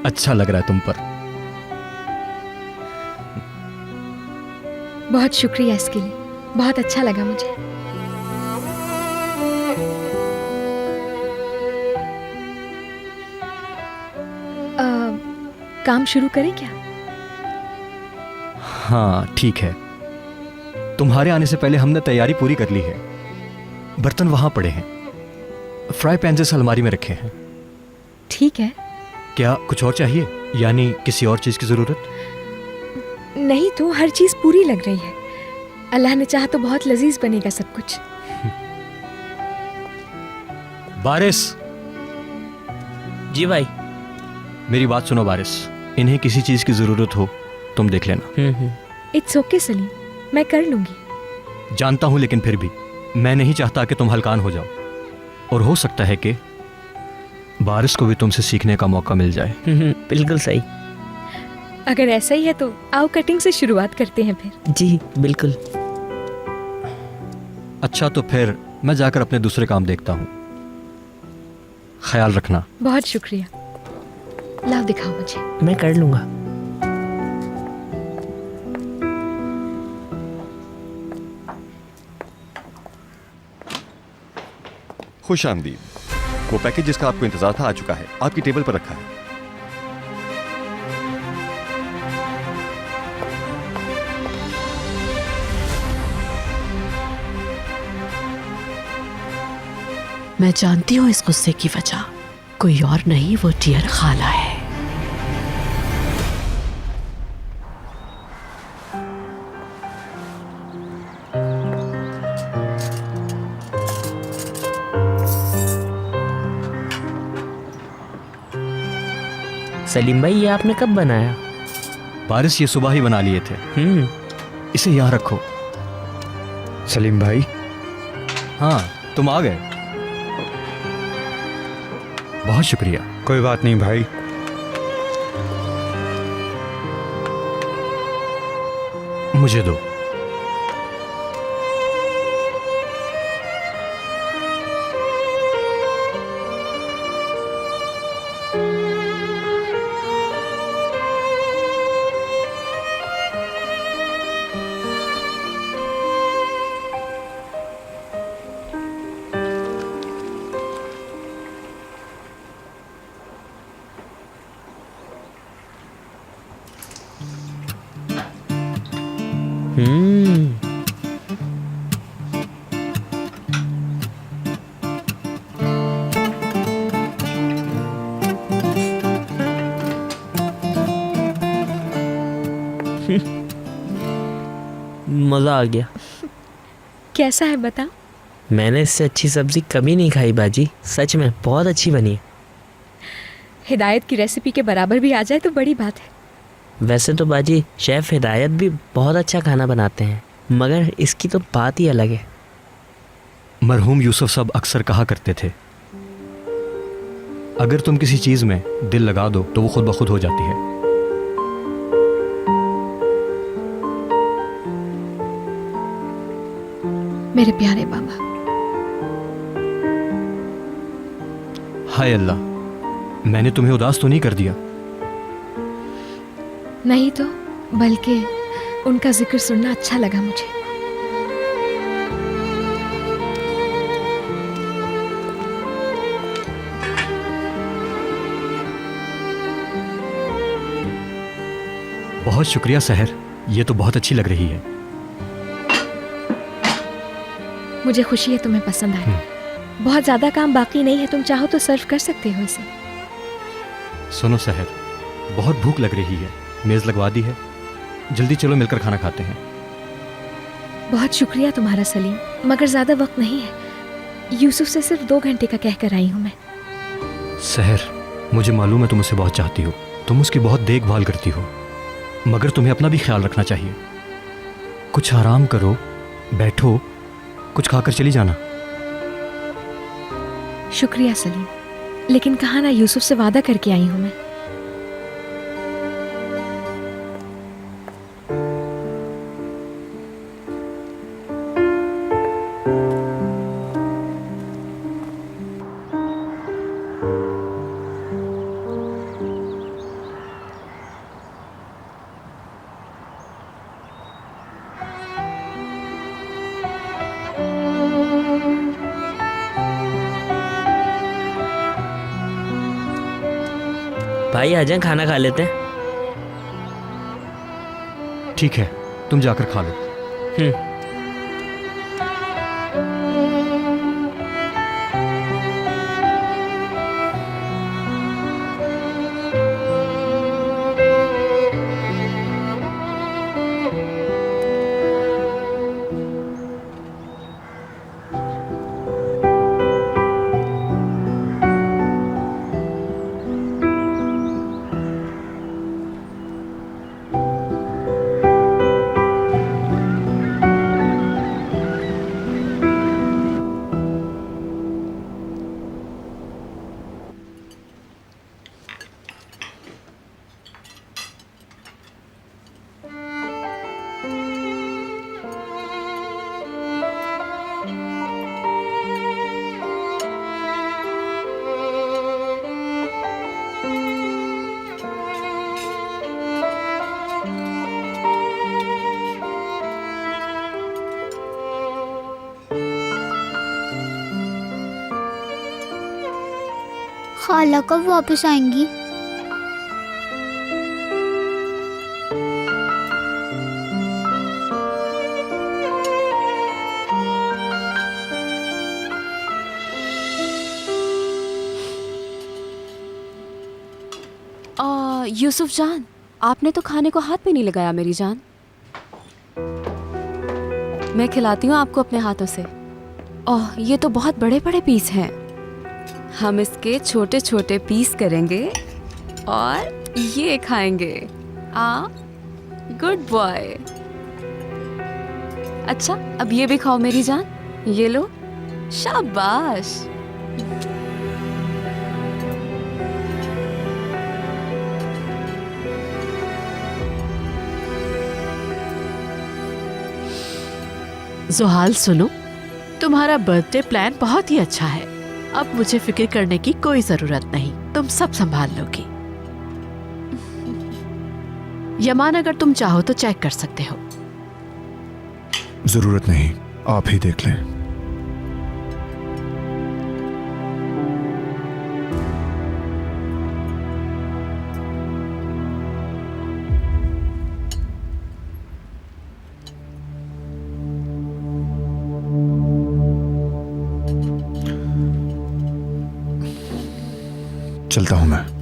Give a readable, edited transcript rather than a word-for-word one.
अच्छा लग रहा है तुम पर। बहुत शुक्रिया इसके लिए, बहुत अच्छा लगा मुझे। काम शुरू करें क्या? हाँ ठीक है, तुम्हारे आने से पहले हमने तैयारी पूरी कर ली है। बर्तन वहां पड़े हैं, फ्राई पैन जैसे अलमारी में रखे हैं। ठीक है। क्या कुछ और चाहिए, यानी किसी और चीज की जरूरत? नहीं तो हर चीज पूरी लग रही है। अल्लाह ने चाहा तो बहुत लजीज बनेगा सब कुछ। बारिश। जी भाई। मेरी बात सुनो बारिश, इन्हें किसी चीज की जरूरत हो तुम देख लेना। इट्स ओके सलीम, मैं कर लूंगी। जानता हूं, लेकिन फिर भी मैं नहीं चाहता कि तुम हलकान हो जाओ, और हो सकता है कि बारिश को भी तुमसे सीखने का मौका मिल जाए। बिल्कुल सही। अगर ऐसा ही है तो आओ कटिंग से शुरुआत करते हैं फिर। जी बिल्कुल। अच्छा तो फिर मैं जाकर अपने दूसरे काम देखता हूँ, ख्याल रखना। बहुत शुक्रिया। लाओ दिखाओ मुझे। मैं कर लूंगा। खुश आमदीद। वो पैकेज जिसका आपको इंतजार था आ चुका है, आपकी टेबल पर रखा है। मैं जानती हूँ इस गुस्से की वजह कोई और नहीं, वो डियर खाला है। सलीम भाई, ये आपने कब बनाया? बारिश ये सुबह ही बना लिए थे। इसे यहाँ रखो। सलीम भाई। हाँ तुम आ गए, बहुत शुक्रिया। कोई बात नहीं भाई। मुझे दो। मजा आ गया। कैसा है बता? मैंने इससे अच्छी सब्जी कभी नहीं खाई बाजी, सच में बहुत अच्छी बनी है। हिदायत की रेसिपी के बराबर भी आ जाए तो बड़ी बात है। वैसे तो बाजी शेफ हिदायत भी बहुत अच्छा खाना बनाते हैं, मगर इसकी तो बात ही अलग है। मरहूम यूसुफ साहब अक्सर कहा करते थे, अगर तुम किसी चीज में दिल लगा दो तो वो खुद ब खुद हो जाती है। मेरे प्यारे बाबा। हाय अल्लाह, मैंने तुम्हें उदास तो नहीं कर दिया? नहीं तो, बल्कि उनका जिक्र सुनना अच्छा लगा मुझे। बहुत शुक्रिया सहर, ये तो बहुत अच्छी लग रही है। मुझे खुशी है तुम्हें पसंद आया। बहुत ज्यादा काम बाकी नहीं है, तुम चाहो तो सर्व कर सकते हो इसे। सुनो सहर, बहुत भूख लग रही है, मेज लगवा दी है, जल्दी चलो मिलकर खाना खाते हैं। बहुत शुक्रिया तुम्हारा सलीम, मगर ज्यादा वक्त नहीं है। यूसुफ से सिर्फ 2 घंटे का कहकर आई हूं मैं। सहर, मुझे मालूम है तुम उसे बहुत चाहती हो, तुम उसकी बहुत देखभाल करती हो, मगर तुम्हें अपना भी ख्याल रखना चाहिए। कुछ आराम करो, बैठो, कुछ खाकर चली जाना। शुक्रिया सलीम, लेकिन कहा ना यूसुफ से वादा करके आई हूं मैं। भाई आ जाएं, खाना खा लेते हैं। ठीक है, तुम जाकर खा लो। खाला कब वापस आएंगी? यूसुफ जान, आपने तो खाने को हाथ भी नहीं लगाया मेरी जान। मैं खिलाती हूँ आपको अपने हाथों से। ओह, ये तो बहुत बड़े बड़े पीस हैं। हम इसके छोटे छोटे पीस करेंगे और ये खाएंगे। Good boy. अच्छा, अब ये भी खाओ मेरी जान। ये लो, शाबाश। जुहाल सुनो, तुम्हारा बर्थडे प्लान बहुत ही अच्छा है। अब मुझे फिक्र करने की कोई जरूरत नहीं, तुम सब संभाल लोगी। यमान, अगर तुम चाहो तो चेक कर सकते हो। जरूरत नहीं, आप ही देख लें। चलता हूं मैं।